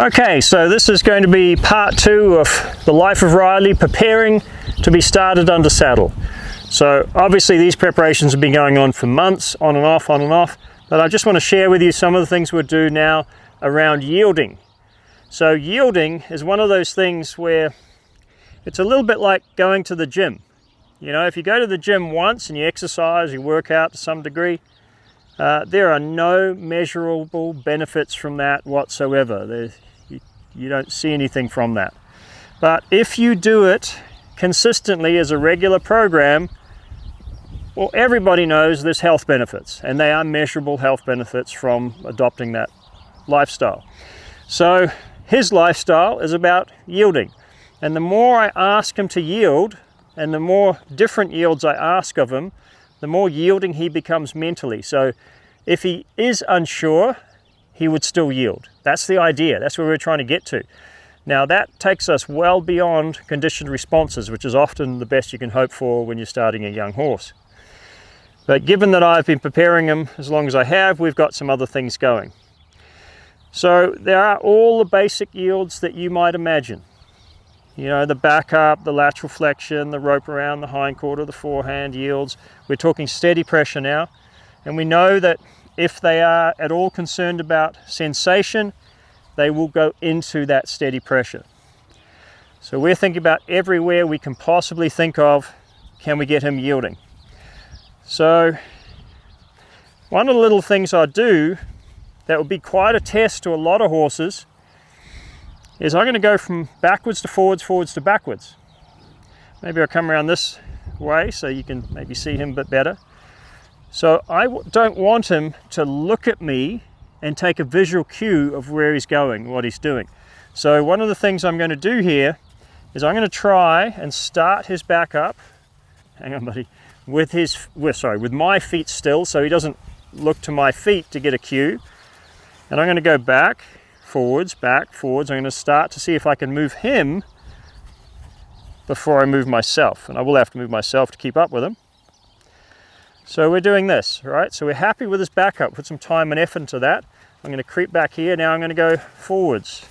Okay, so this is going to be part 2 of the life of Riley, preparing to be started under saddle. So obviously these preparations have been going on for months, on and off, but I just want to share with you some of the things we'll do now around yielding. So yielding is one of those things where it's a little bit like going to the gym. You know, if you go to the gym once and you exercise, you work out to some degree, there are no measurable benefits from that whatsoever. You don't see anything from that. But if you do it consistently as a regular program, well, everybody knows there's health benefits, and they are measurable health benefits from adopting that lifestyle. So his lifestyle is about yielding. And the more I ask him to yield, and the more different yields I ask of him, the more yielding he becomes mentally. So if he is unsure, he would still yield. That's the idea. That's where we're trying to get to. Now that takes us well beyond conditioned responses, which is often the best you can hope for when you're starting a young horse. But given that I've been preparing him as long as I have, we've got some other things going. So there are all the basic yields that you might imagine. You know, the back up, the lateral flexion, the rope around the hindquarter, the forehand yields. We're talking steady pressure now. And we know that if they are at all concerned about sensation, they will go into that steady pressure. So we're thinking about everywhere we can possibly think of, can we get him yielding? So one of the little things I do that would be quite a test to a lot of horses is I'm going to go from backwards to forwards, forwards to backwards. Maybe I'll come around this way so you can maybe see him a bit better. So I don't want him to look at me and take a visual cue of where he's going, what he's doing. So one of the things I'm going to do here is I'm going to try and start his back up, hang on buddy, with my feet still, so he doesn't look to my feet to get a cue. And I'm going to go back, forwards. I'm going to start to see if I can move him before I move myself. And I will have to move myself to keep up with him. So we're doing this, right? So we're happy with his back up, put some time and effort into that. I'm going to creep back here. Now I'm going to go forwards.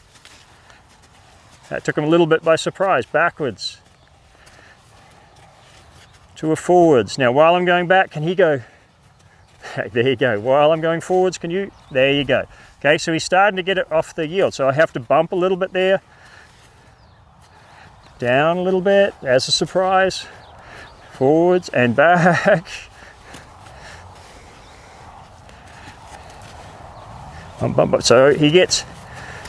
That took him a little bit by surprise. Backwards to a forwards. Now while I'm going back, can he go? There you go. While I'm going forwards, can you? There you go. Okay, so he's starting to get it off the yield. So I have to bump a little bit there. Down a little bit as a surprise. Forwards and back. So he gets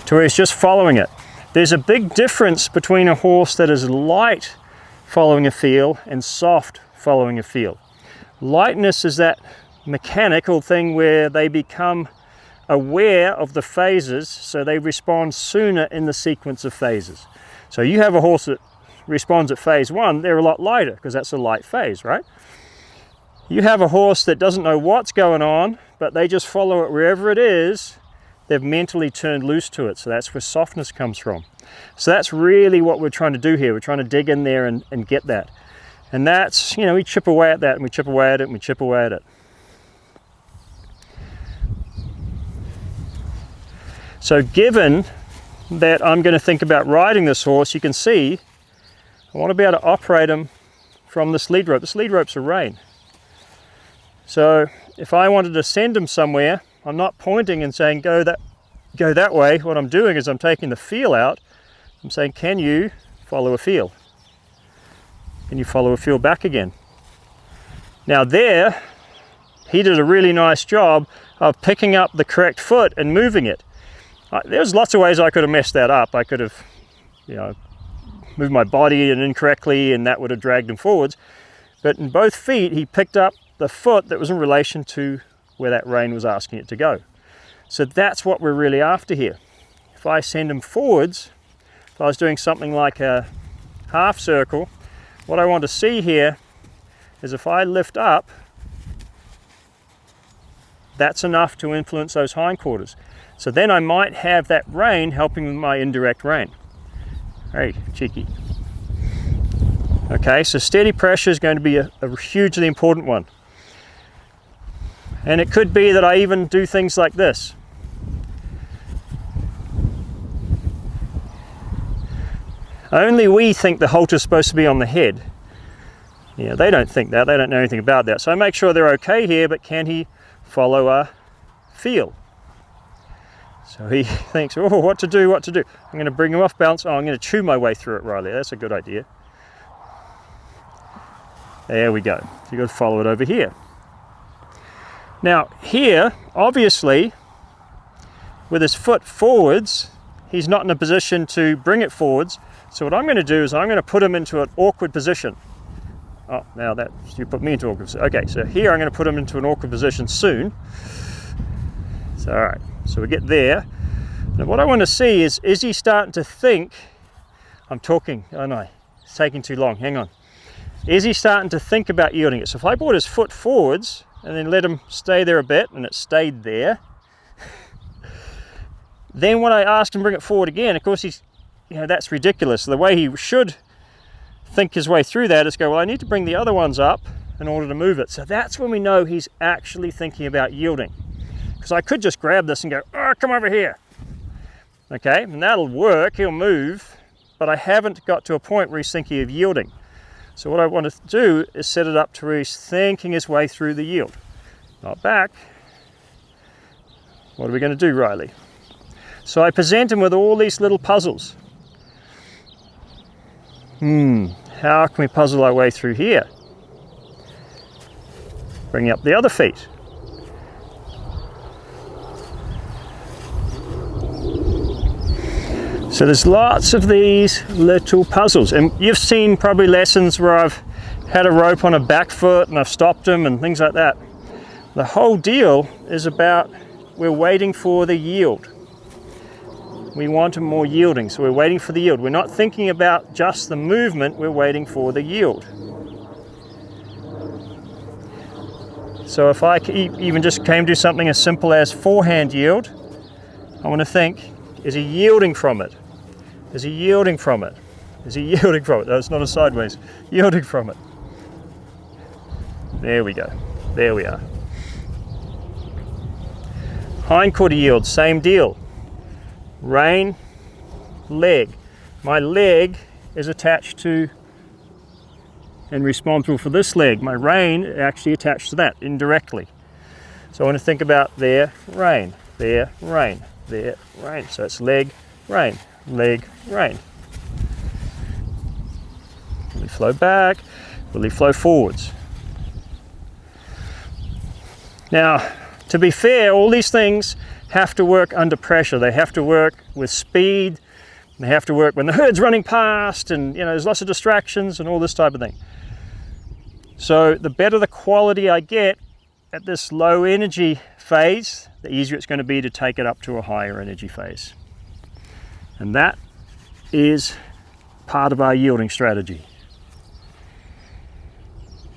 to where he's just following it. There's a big difference between a horse that is light following a feel and soft following a feel. Lightness is that mechanical thing where they become aware of the phases, so they respond sooner in the sequence of phases. So you have a horse that responds at phase 1, they're a lot lighter because that's a light phase, right? You have a horse that doesn't know what's going on, but they just follow it wherever it is. They've mentally turned loose to it, so that's where softness comes from. So that's really what we're trying to do here. We're trying to dig in there and get that. And that's, you know, we chip away at that, and we chip away at it, and we chip away at it. So given that I'm going to think about riding this horse, you can see I want to be able to operate him from this lead rope. This lead rope's a rein. So if I wanted to send him somewhere, I'm not pointing and saying go that way. What I'm doing is I'm taking the feel out. I'm saying, can you follow a feel? Can you follow a feel back again? Now there, he did a really nice job of picking up the correct foot and moving it. There's lots of ways I could have messed that up. I could have, you know, moved my body incorrectly and that would have dragged him forwards. But in both feet, he picked up the foot that was in relation to where that rein was asking it to go. So that's what we're really after here. If I send him forwards, if I was doing something like a half circle, what I want to see here is if I lift up, that's enough to influence those hindquarters. So then I might have that rein helping with my indirect rein. Hey, cheeky. Okay, so steady pressure is going to be a hugely important one. And it could be that I even do things like this. Only we think the halter is supposed to be on the head. Yeah, they don't think that, they don't know anything about that. So I make sure they're okay here, but can he follow a feel? So he thinks, oh, what to do, what to do. I'm going to bring him off balance. Oh, I'm going to chew my way through it, Riley. That's a good idea. There we go. So you've got to follow it over here. Now here, obviously, with his foot forwards, he's not in a position to bring it forwards. So what I'm going to do is I'm going to put him into an awkward position. Oh, now that you put me into awkward position. Okay, so here I'm going to put him into an awkward position soon. So all right, so we get there. Now what I want to see is he starting to think? I'm talking. Oh no, it's taking too long. Hang on. Is he starting to think about yielding it? So if I brought his foot forwards and then let him stay there a bit, and it stayed there. Then when I asked him to bring it forward again, of course he's, that's ridiculous. The way he should think his way through that is go, well, I need to bring the other ones up in order to move it. So that's when we know he's actually thinking about yielding. Because I could just grab this and go, oh, come over here. Okay, and that'll work, he'll move, but I haven't got to a point where he's thinking of yielding. So what I want to do is set it up to where he's thinking his way through the yield. Not back. What are we going to do, Riley? So I present him with all these little puzzles. How can we puzzle our way through here? Bring up the other feet. So there's lots of these little puzzles, and you've seen probably lessons where I've had a rope on a back foot and I've stopped him and things like that. The whole deal is about we're waiting for the yield. We want him more yielding, so we're waiting for the yield. We're not thinking about just the movement, we're waiting for the yield. So if I even just came to something as simple as forehand yield, I want to think, is he yielding from it? Is he yielding from it? Is he yielding from it? No, it's not a sideways. Yielding from it. There we go. There we are. Hindquarter yield, same deal. Rein, leg. My leg is attached to and responsible for this leg. My rein actually attached to that indirectly. So I want to think about there, rein, there, rein, there, rein. So it's leg, rein, leg, rein. Will he flow back? Will he flow forwards? Now, to be fair, all these things have to work under pressure. They have to work with speed. They have to work when the herd's running past, and there's lots of distractions and all this type of thing. So the better the quality I get at this low energy phase, the easier it's going to be to take it up to a higher energy phase. And that is part of our yielding strategy.